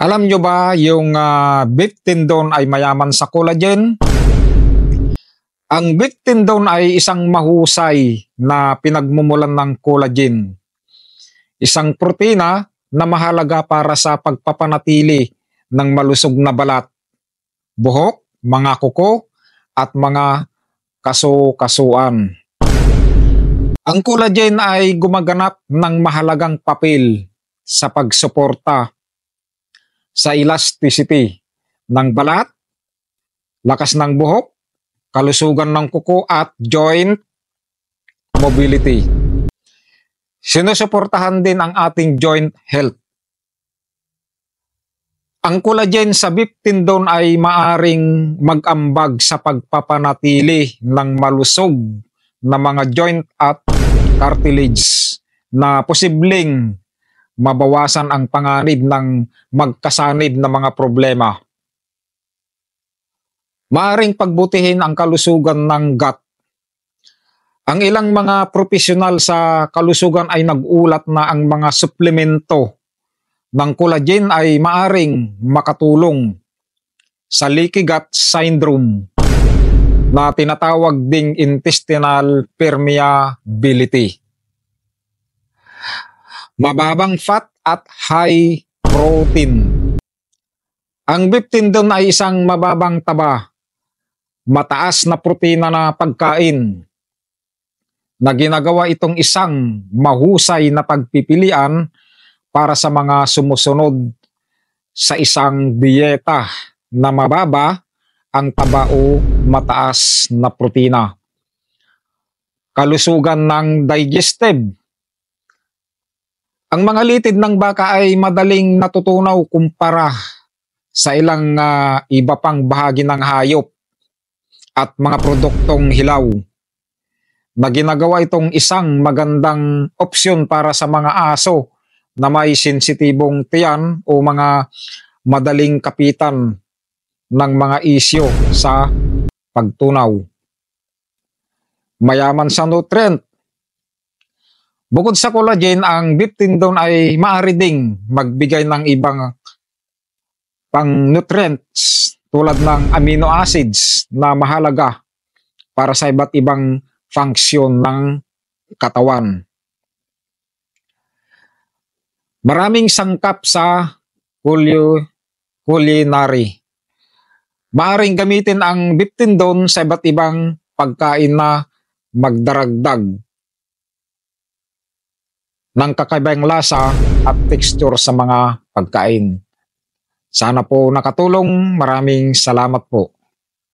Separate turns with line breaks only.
Alam nyo ba yung beef tendon ay mayaman sa collagen? Ang beef tendon ay isang mahusay na pinagmumulan ng collagen. Isang protina na mahalaga para sa pagpapanatili ng malusog na balat, buhok, mga kuko, at mga kaso-kasuan. Ang collagen ay gumaganap ng mahalagang papel sa pagsuporta sa elasticity ng balat, lakas ng buhok, kalusugan ng kuko at joint mobility. Sinusuportahan din ang ating joint health. Ang collagen sa beef tendon ay maaring mag-ambag sa pagpapanatili ng malusog na mga joint at cartilage na posibleng mabawasan ang panganib ng magkasanib na mga problema. Maaring pagbutihin ang kalusugan ng gut. Ang ilang mga profesional sa kalusugan ay nag-ulat na ang mga suplemento ng collagen ay maaring makatulong sa leaky gut syndrome na tinatawag ding intestinal permeability. Mababang fat at high protein. Ang beef tendon ay isang mababang taba, mataas na protina na pagkain na ginagawa itong isang mahusay na pagpipilian para sa mga sumusunod sa isang dieta na mababa ang taba o mataas na protina. Kalusugan ng digestive. Ang mga litid ng baka ay madaling natutunaw kumpara sa ilang iba pang bahagi ng hayop at mga produktong hilaw na ginagawa itong isang magandang opsyon para sa mga aso na may sensitibong tiyan o mga madaling kapitan ng mga isyo sa pagtunaw. Mayaman sa nutrient. Bukod sa collagen, ang beef tendon ay maaari ding magbigay ng ibang pang nutrients tulad ng amino acids na mahalaga para sa iba't ibang function ng katawan. Maraming sangkap sa culinary. Maaring gamitin ang beef tendon sa iba't ibang pagkain na magdaragdag ng kakaibang lasa at texture sa mga pagkain. Sana po nakatulong. Maraming salamat po.